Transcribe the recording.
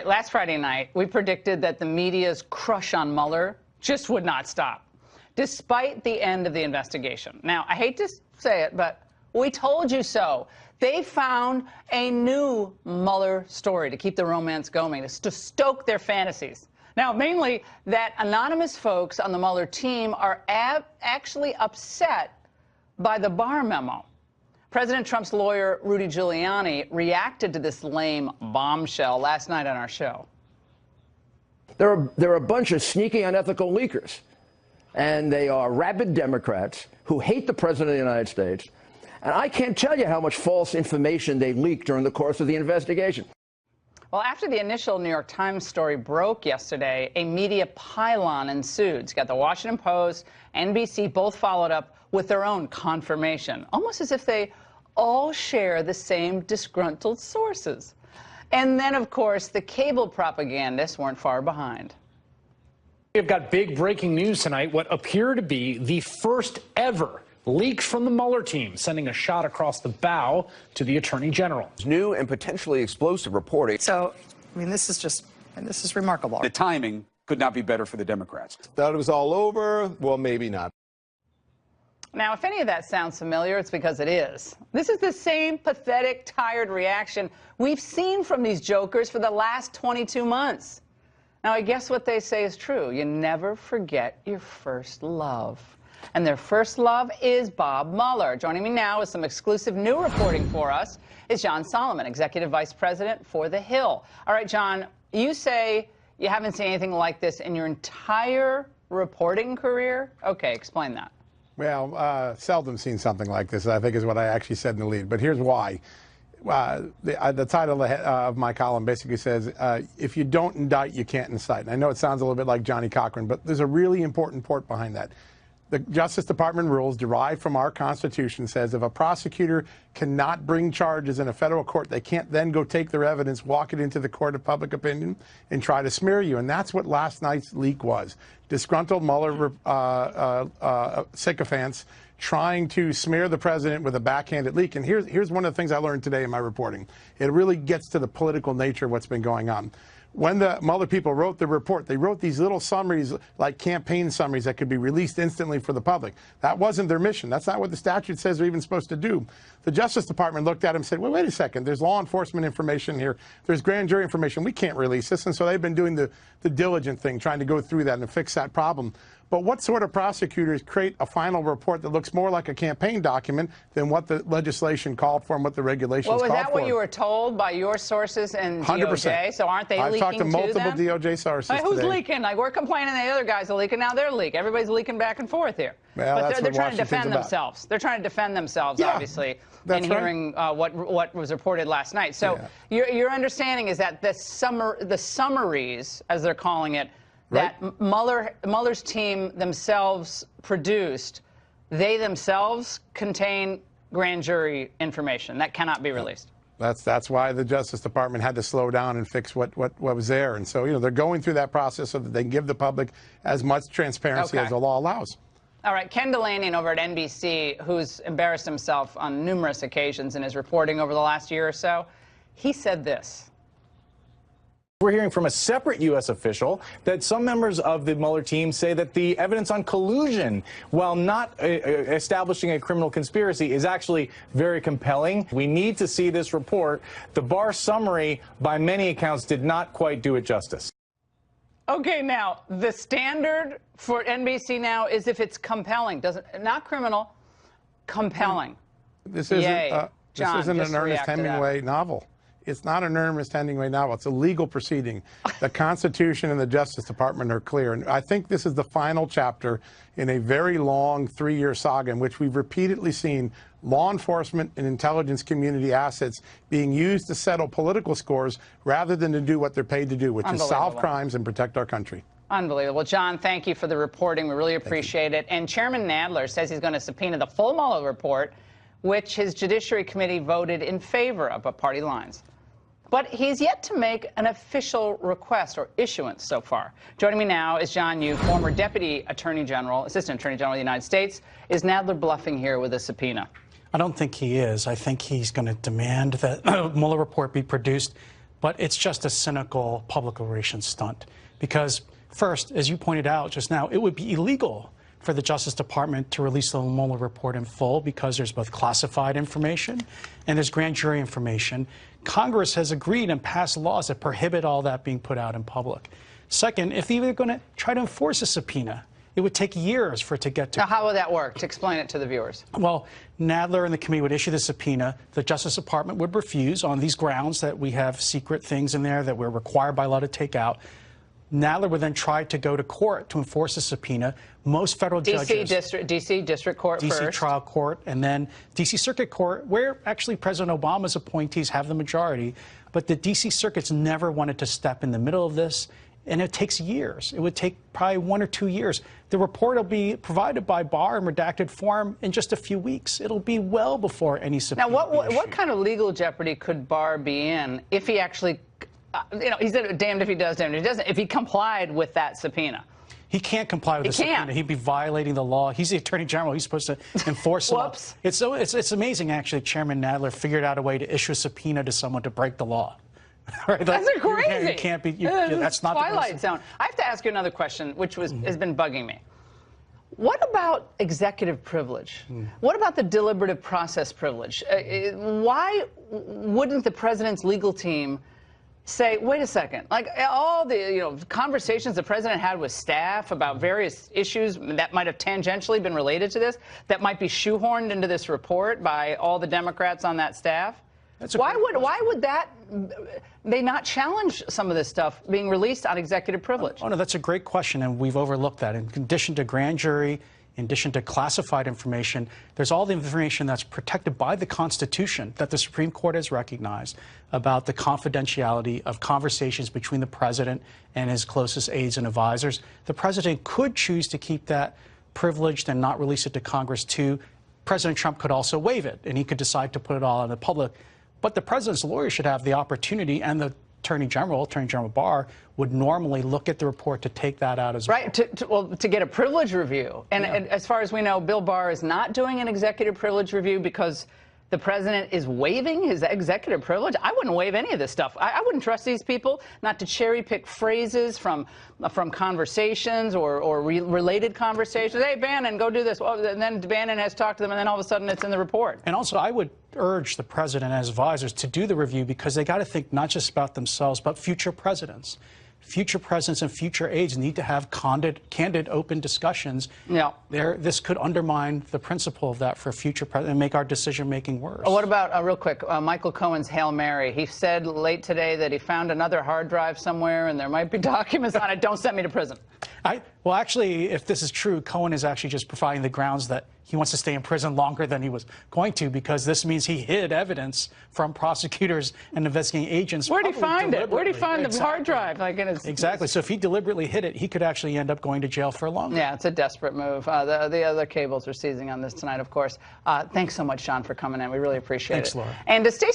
Last Friday night, we predicted that the media's crush on Mueller just would not stop, despite the end of the investigation. Now, I hate to say it, but we told you so. They found a new Mueller story to keep the romance going, to stoke their fantasies. Now, mainly that anonymous folks on the Mueller team are actually upset by the Barr memo. President Trump's lawyer, Rudy Giuliani, reacted to this lame bombshell last night on our show. There are a bunch of sneaky, unethical leakers, and they are rabid Democrats who hate the President of the United States. And I can't tell you how much false information they leaked during the course of the investigation. Well, after the initial New York Times story broke yesterday, a media pylon ensued. You got the Washington Post, NBC, both followed up with their own confirmation, almost as if they all share the same disgruntled sources. And then, of course, the cable propagandists weren't far behind. We've got big breaking news tonight, what appear to be the first ever leaks from the Mueller team, sending a shot across the bow to the Attorney General. New and potentially explosive reporting. So, I mean, this is remarkable. The timing could not be better for the Democrats. Thought it was all over? Well, maybe not. Now, if any of that sounds familiar, it's because it is. This is the same pathetic, tired reaction we've seen from these jokers for the last 22 months. Now, I guess what they say is true. You never forget your first love. And their first love is Bob Mueller. Joining me now with some exclusive new reporting for us is John Solomon, Executive Vice President for The Hill. All right, John, you say you haven't seen anything like this in your entire reporting career? Okay, explain that. Well, seldom seen something like this, I think is what I actually said in the lead. But here's why. The title of my column basically says, if you don't indict, you can't incite. And I know it sounds a little bit like Johnny Cochran, but there's a really important point behind that. The Justice Department rules derived from our Constitution says if a prosecutor cannot bring charges in a federal court, they can't then go take their evidence, walk it into the court of public opinion, and try to smear you. And that's what last night's leak was. Disgruntled Mueller sycophants trying to smear the president with a backhanded leak. And here's one of the things I learned today in my reporting. It really gets to the political nature of what's been going on. When the Mueller people wrote the report, they wrote these little summaries, like campaign summaries that could be released instantly for the public. That wasn't their mission. That's not what the statute says they're even supposed to do. The Justice Department looked at it and said, well, wait a second, there's law enforcement information here. There's grand jury information. We can't release this. And so they've been doing the diligent thing, trying to go through that and fix that problem. But what sort of prosecutors create a final report that looks more like a campaign document than what the legislation called for and what the regulations called for? Well, was that what you were told by your sources and 100%. DOJ? So aren't they leaking to them? I've talked to multiple DOJ sources today. Who's leaking? Like, we're complaining the other guys are leaking. Now they're leaking. Everybody's leaking back and forth here. Well, but they're trying to Washington's defend about. themselves. They're trying to defend themselves, Yeah, obviously, that's in hearing what was reported last night. So your understanding is that the summaries, as they're calling it, that Mueller's team themselves produced, they themselves contain grand jury information that cannot be released. That's why the Justice Department had to slow down and fix what was there. And so, they're going through that process so that they can give the public as much transparency as the law allows. All right, Ken Delanian over at NBC, who's embarrassed himself on numerous occasions in his reporting over the last year or so, he said this. We're hearing from a separate U.S. official that some members of the Mueller team say that the evidence on collusion, while not establishing a criminal conspiracy, is actually very compelling. We need to see this report. The Barr summary, by many accounts, did not quite do it justice. Okay, now, the standard for NBC now is if it's compelling, not criminal, compelling. This isn't an Ernest Hemingway novel. It's not an Ernest Hemingway novel. It's a legal proceeding. The Constitution and the Justice Department are clear. And I think this is the final chapter in a very long 3-year saga in which we've repeatedly seen law enforcement and intelligence community assets being used to settle political scores rather than to do what they're paid to do, which is solve crimes and protect our country. Unbelievable. John, thank you for the reporting. We really appreciate it. And Chairman Nadler says he's going to subpoena the full Mueller report, which his Judiciary Committee voted in favor of, but party lines. But he's yet to make an official request or issuance so far. Joining me now is John Yoo, former Deputy Attorney General, Assistant Attorney General of the United States. Is Nadler bluffing here with a subpoena? I don't think he is. I think he's going to demand that the Mueller report be produced but it's just a cynical public relations stunt. Because first, as you pointed out just now, it would be illegal for the Justice Department to release the Mueller report in full because there's both classified information and there's grand jury information. Congress has agreed and passed laws that prohibit all that being put out in public. Second, if they were going to try to enforce a subpoena, it would take years for it to get to. Now, how would that work? Explain it to the viewers. Well, Nadler and the committee would issue the subpoena. The Justice Department would refuse on these grounds that we have secret things in there that we're required by law to take out. Nadler would then try to go to court to enforce the subpoena. Most federal judges... D.C. District Court D.C. first. Trial Court, and then D.C. Circuit Court, where actually President Obama's appointees have the majority. But the D.C. Circuit's never wanted to step in the middle of this, and it takes years. It would take probably 1 or 2 years. The report will be provided by Barr in redacted form in just a few weeks. It'll be well before any subpoena. Now, what kind of legal jeopardy could Barr be in if he actually... you know, he said damned if he does, damned if he doesn't, if he complied with that subpoena? He can't comply with the subpoena. He'd be violating the law. He's the Attorney General. He's supposed to enforce the law. It's amazing, actually, Chairman Nadler figured out a way to issue a subpoena to someone to break the law. Right? That's crazy. You can't be. That's not Twilight Zone. I have to ask you another question, which has been bugging me. What about executive privilege? What about the deliberative process privilege? Why wouldn't the president's legal team say, wait a second, like all the conversations the president had with staff about various issues that might have tangentially been related to this, that might be shoehorned into this report by all the Democrats on that staff? Why would they not challenge some of this stuff being released on executive privilege? Oh, no, that's a great question, and we've overlooked that. In addition to grand jury, in addition to classified information, there's all the information that's protected by the Constitution that the Supreme Court has recognized about the confidentiality of conversations between the president and his closest aides and advisors. The president could choose to keep that privileged and not release it to Congress too. President Trump could also waive it, and he could decide to put it all out in the public. But the president's lawyer should have the opportunity, and the Attorney General Barr, would normally look at the report to take that out as well. Right, to get a privilege review. And as far as we know, Bill Barr is not doing an executive privilege review because the president is waiving his executive privilege. I wouldn't waive any of this stuff. I wouldn't trust these people not to cherry pick phrases from conversations or related conversations. Hey, Bannon, go do this. Well, and then Bannon has talked to them, and then all of a sudden it's in the report. And also, I would urge the president and his advisors to do the review because they got to think not just about themselves, but future presidents. Future presidents and future aides need to have candid, open discussions. Yeah. This could undermine the principle of that for future presidents and make our decision-making worse. What about, real quick, Michael Cohen's Hail Mary? He said late today that he found another hard drive somewhere and there might be documents on it. Don't send me to prison. Well, actually, if this is true, Cohen is actually just providing the grounds that he wants to stay in prison longer than he was going to, because this means he hid evidence from prosecutors and investigating agents. Where'd he find it? Where'd he find the hard drive? Like exactly. So if he deliberately hid it, he could actually end up going to jail for longer. Yeah, it's a desperate move. The other cables are seizing on this tonight, of course. Thanks so much, Sean, for coming in. We really appreciate it. Thanks, Laura. And Stacey